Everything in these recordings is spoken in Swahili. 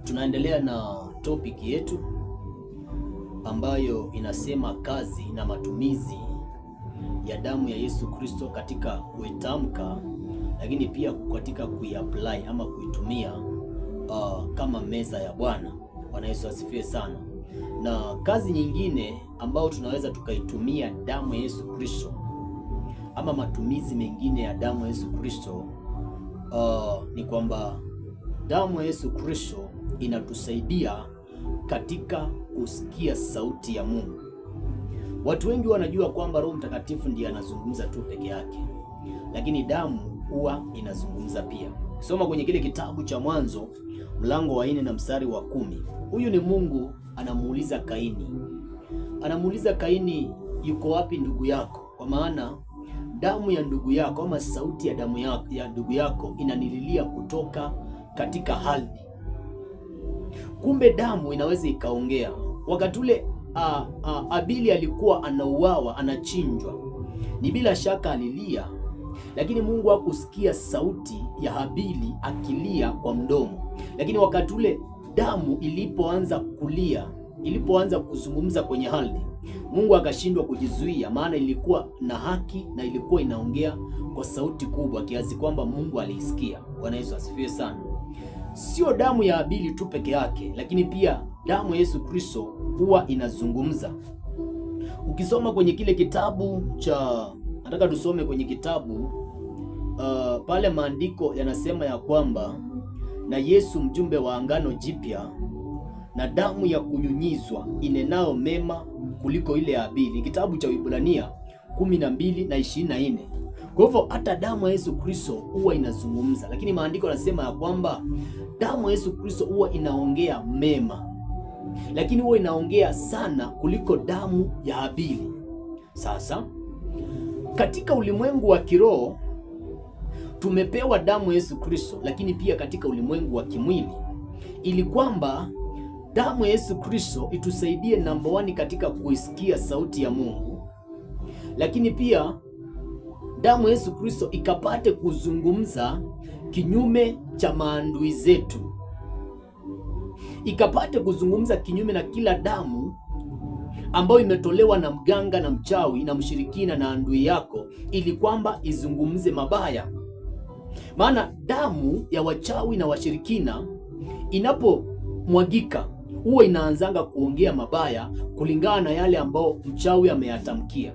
Tunaendelea na topic yetu ambayo inasema kazi na matumizi ya damu ya Yesu Kristo katika kuitamka, lakini pia katika kuiapply ama kuitumia kama meza ya Bwana. Bwana Yesu asifiwe sana. Na kazi nyingine ambayo tunaweza tukaitumia damu ya Yesu Kristo ama matumizi mengine ya damu ya Yesu Kristo ni kwamba damu ya Yesu Kristo inatusaidia katika kusikia sauti ya Mungu. Watu wengi wanajua kwamba Roho Mtakatifu ndiye anazungumza tu peke yake, lakini damu huwa inazungumza pia. Soma kwenye kile kitabu cha Mwanzo mlango wa 4 na mstari wa 10. Huyu ni Mungu anamuuliza Kaini, yuko wapi ndugu yako? Kwa maana damu ya ndugu yako ama sauti ya damu ya ndugu yako inanililia kutoka katika ardhi. Kumbe damu inaweza ikaongea. Wakati ule Abili alikuwa anauawa, anachinjwa, ni bila shaka alilia, lakini Mungu hakusikia sauti ya Abili akilia kwa mdomo. Lakini wakati ule damu ilipoanza kulia, ilipoanza kuzungumza kwenye ardhi, Mungu akashindwa kujizuia, maana ilikuwa na haki na ilikuwa inaongea kwa sauti kubwa kiasi kwamba Mungu aliisikia. Bwana Yesu asifiwe sana. Sio damu ya Abili tu peke yake, lakini pia damu ya Yesu Kristo huwa inazungumza. Ukisoma kwenye kile kitabu cha, nataka tusome kwenye kitabu pale maandiko yanasema ya kwamba na Yesu mjumbe wa agano jipya na damu ya kunyunyizwa inenao mema kuliko ile ya Abili. Kitabu cha Waebrania 12 na 24. Kwa hivyo hata damu ya Yesu Kristo huwa inazungumza, lakini maandiko yanasema ya kwamba damu ya Yesu Kristo huwa inaongea mema, lakini huwa inaongea sana kuliko damu ya Abili. Sasa katika ulimwengu wa kiroho tumepewa damu ya Yesu Kristo, lakini pia katika ulimwengu wa kimwili, ili kwamba damu ya Yesu Kristo itusaidie namba 1 katika kuisikia sauti ya Mungu, lakini pia damu ya Yesu Kristo ikapate kuzungumza kinyume cha maadui zetu, ikapate kuzungumza kinyume na kila damu ambayo imetolewa na mganga na mchawi na mshirikina na adui yako, ili kwamba izungumze mabaya. Maana damu ya wachawi na washirikina inapomwagika huwa inaanzanga kuongea mabaya kulingana na yale ambao mchawi ameyatamkia.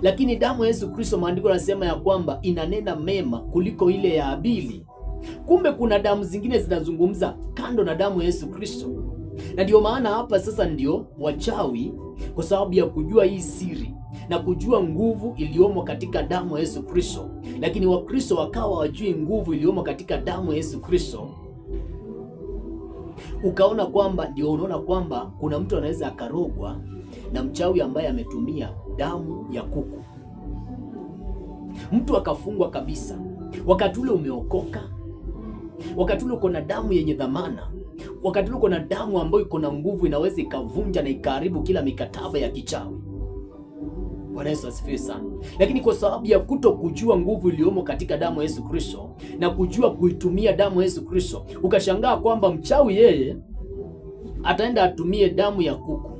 Lakini damu ya Yesu Kristo, maandiko yanasema ya kwamba inanena mema kuliko ile ya Abili. Kumbe kuna damu zingine zinazungumza kando na damu ya Yesu Kristo, na ndio maana hapa sasa ndio wachawi, kwa sababu ya kujua hii siri na kujua nguvu iliyomo katika damu ya Yesu Kristo, lakini Wakristo wakawa wajui nguvu iliyomo katika damu ya Yesu Kristo. Ukaona kwamba ndio unaona kwamba kuna mtu anaweza akarogwa na mchawi ambaye ametumia damu ya kuku, mtu akafungwa kabisa. Wakati ule umeokoka, wakati ule uko na damu yenye dhamana, wakati ule uko na damu ambayo iko na nguvu, inaweza ikavunja na ikaharibu kila mikataba ya kichawi. Bwana Yesu asifiwe sana. Lakini kwa sababu ya kuto kujua nguvu iliyomo katika damu ya Yesu Kristo na kujua kuitumia damu ya Yesu Kristo, ukashangaa kwamba mchawi yeye ataenda atumie damu ya kuku,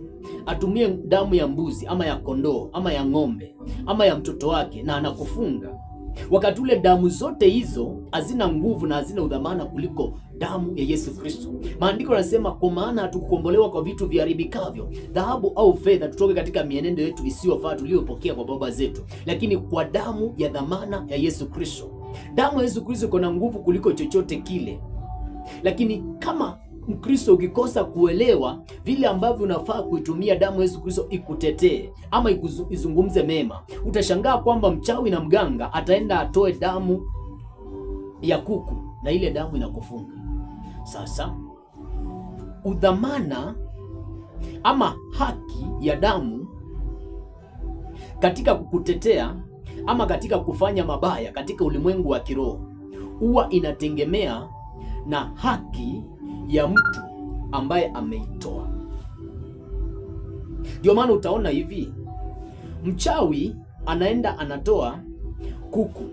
atumie damu ya mbuzi ama ya kondoo ama ya ng'ombe ama ya mtoto wake, na anakufunga. Wakati ule damu zote hizo hazina nguvu na hazina udhamana kuliko damu ya Yesu Kristo. Maandiko yanasema, kwa maana hatukukombolewa kwa vitu viharibikavyo, dhahabu au fedha, tutoke katika mienendo yetu isiyofaa tuliyopokea kwa baba zetu, lakini kwa damu ya dhamana ya Yesu Kristo. Damu ya Yesu Kristo iko na nguvu kuliko chochote kile. Lakini kama Mkristo ukikosa kuelewa vile ambavyo unafaa kuitumia damu ya Yesu Kristo ikutetee ama izungumze mema, utashangaa kwamba mchawi na mganga ataenda atoe damu ya kuku na ile damu inakufunga. Sasa udhamana ama haki ya damu katika kukutetea ama katika kufanya mabaya katika ulimwengu wa kiroho huwa inategemea na haki ya mtu ambaye ameitoa. Ndio maana utaona hivi, mchawi anaenda anatoa kuku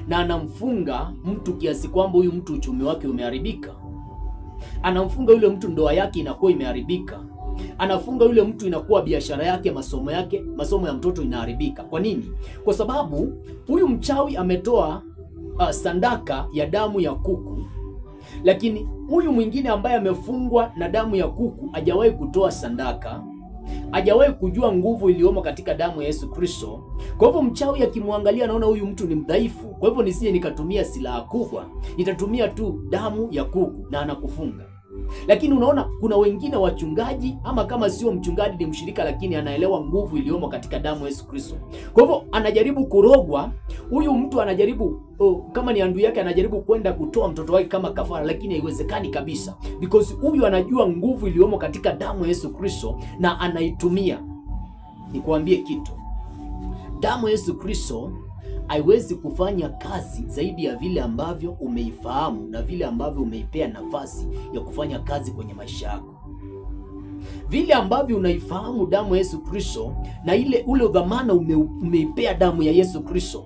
na anamfunga mtu kiasi kwamba huyu mtu uchumi wake umeharibika. anamfunga yule mtu, ndoa yake inakuwa imeharibika. Anafunga yule mtu, inakuwa biashara yake, masomo ya mtoto inaharibika. Kwa nini? Kwa sababu huyu mchawi ametoa sadaka ya damu ya kuku, lakini huyu mwingine ambaye amefungwa na damu ya kuku hajawahi kutoa sadaka, hajawahi kujua nguvu iliyomo katika damu ya Yesu Kristo. Kwa hivyo mchawi akimwangalia anaona huyu mtu ni mdhaifu, kwa hivyo nisije nikatumia silaha kubwa, nitatumia tu damu ya kuku na anakufunga. Lakini unaona kuna wengine wachungaji, ama kama sio mchungaji ni mshirika, lakini anaelewa nguvu iliyomo katika damu ya Yesu Kristo. Kwa hivyo anajaribu kurogwa huyu mtu, anajaribu kama ni andu yake, anajaribu kwenda kutoa mtoto wake kama kafara, lakini haiwezekani kabisa, because huyu anajua nguvu iliyomo katika damu ya Yesu Kristo na anaitumia. Nikuambie kitu, damu ya Yesu Kristo haiwezi kufanya kazi zaidi ya vile ambavyo umeifahamu na vile ambavyo umeipea nafasi ya kufanya kazi kwenye maisha yako. Vile ambavyo unaifahamu damu ya Yesu Kristo na ule dhamana umeipea damu ya Yesu Kristo,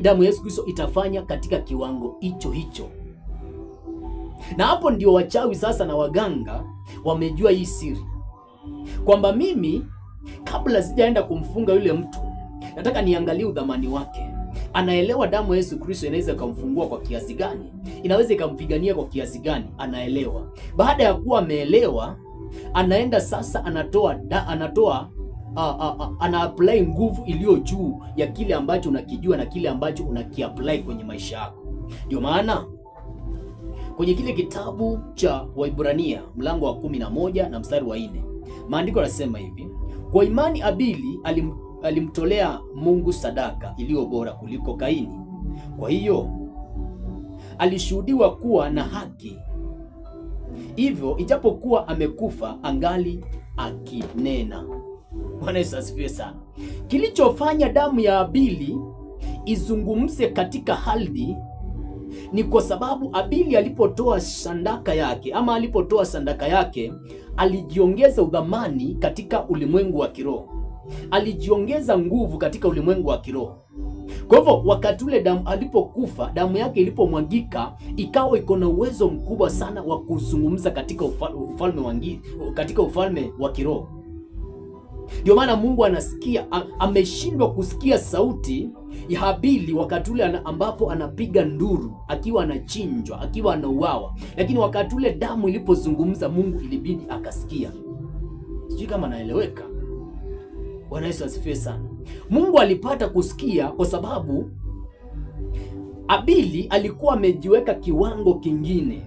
damu ya Yesu Kristo itafanya katika kiwango hicho. Na hapo ndio wachawi sasa na waganga wamejua hii siri, kwamba mimi kabla sijaenda kumfunga yule mtu, nataka niangalie udhamani wake. Anaelewa damu ya Yesu Kristo inaweza kumfungua kwa kiasi gani, inaweza ikampigania kwa kiasi gani, anaelewa. Baada ya kuwa ameelewa, anaenda sasa ana apply nguvu iliyo juu ya kile ambacho unakijua na kile ambacho unakiapply kwenye maisha yako. Ndio maana kwenye kile kitabu cha Waibrania mlango wa 11 na mstari wa 4, maandiko yanasema hivi: kwa imani Abili alimtolea Mungu sadaka iliyo bora kuliko Kaini, kwa hiyo alishuhudiwa kuwa na haki, hivyo ijapokuwa amekufa angali akinena. Bwana Yesu asifiwe sana. Kilichofanya damu ya Abili izungumze katika ardhi ni kwa sababu Abili alipotoa sadaka yake alijiongeza udhamani katika ulimwengu wa kiroho, alijiongeza nguvu katika ulimwengu wa kiroho. Kwa hivyo wakati ule alipokufa, damu yake ilipomwagika, ikawa iko na uwezo mkubwa sana wa kuzungumza katika ufalme wa kiroho. Ndio maana Mungu anasikia, ameshindwa kusikia sauti ya Habili wakati ule ambapo anapiga nduru, akiwa anachinjwa, akiwa anauawa. Lakini wakati ule damu ilipozungumza, Mungu ilibidi akasikia. Sijui kama naeleweka. Bwana Yesu asifiwe sana. Mungu alipata kusikia kwa sababu Habili alikuwa amejiweka kiwango kingine,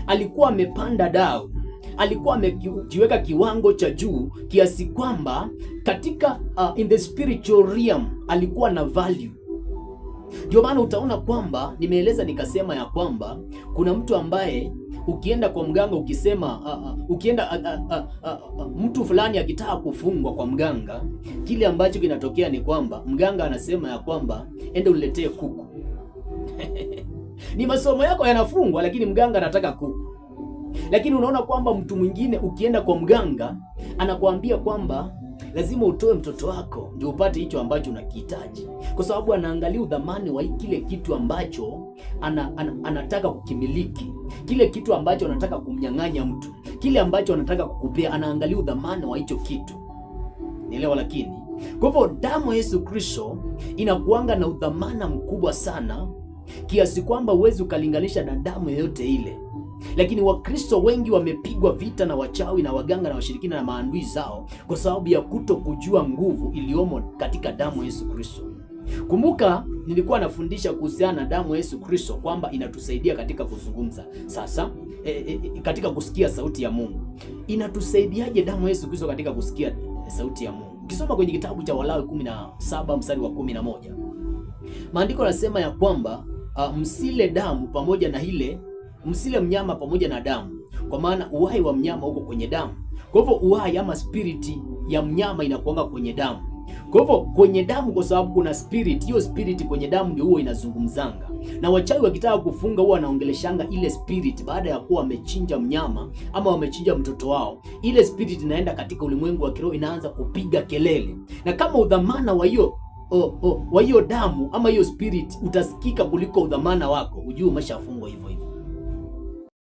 alikuwa amepanda dau, alikuwa amejiweka kiwango cha juu kiasi kwamba katika in the spiritual realm alikuwa na value. Ndio maana utaona kwamba nimeeleza nikasema ya kwamba kuna mtu ambaye ukienda kwa mganga ukisema mtu fulani akitaka kufungwa kwa mganga, kile ambacho kinatokea ni kwamba mganga anasema ya kwamba ende uletee kuku. Ni masomo yako yanafungwa, lakini mganga anataka kuku. Lakini unaona kwamba mtu mwingine ukienda kwa mganga anakuambia kwamba lazima utoe mtoto wako ndio upate hicho ambacho unakihitaji, kwa sababu anaangalia udhamani wa kile kitu ambacho anataka kukimiliki, kile kitu ambacho anataka kumnyang'anya mtu, kile ambacho anataka kukupea, anaangalia udhamani wa hicho kitu. Nielewa. Lakini kwa hivyo damu ya Yesu Kristo inakuanga na udhamana mkubwa sana kiasi kwamba huwezi ukalinganisha na damu yoyote ile. Lakini Wakristo wengi wamepigwa vita na wachawi na waganga na washirikina na maadui zao kwa sababu ya kuto kujua nguvu iliyomo katika damu ya Yesu Kristo. Kumbuka nilikuwa nafundisha kuhusiana na damu ya Yesu Kristo kwamba inatusaidia katika kuzungumza. Sasa katika kusikia sauti ya Mungu. Inatusaidiaje damu ya Yesu Kristo katika kusikia sauti ya Mungu? Ukisoma kwenye kitabu cha Walawi 17 mstari wa 11. Maandiko yanasema ya kwamba msile damu pamoja na msile mnyama pamoja na damu, kwa maana uhai wa mnyama uko kwenye damu. Kwa hivyo uhai ama spiriti ya mnyama inakuanga kwenye damu. Kwa hivyo kwenye damu, kwa sababu kuna spirit, hiyo spirit kwenye damu ndio huwa inazungumzanga. Na wachawi wakitaka kufunga huwa wanaongeleshanga ile spirit baada ya kuwa wamechinja mnyama ama wamechinja mtoto wao. Ile spirit inaenda katika ulimwengu wa kiroho, inaanza kupiga kelele. Na kama udhamana wa hiyo damu ama hiyo spirit utasikika kuliko udhamana wako, ujue umeshafungwa hivyo hivyo.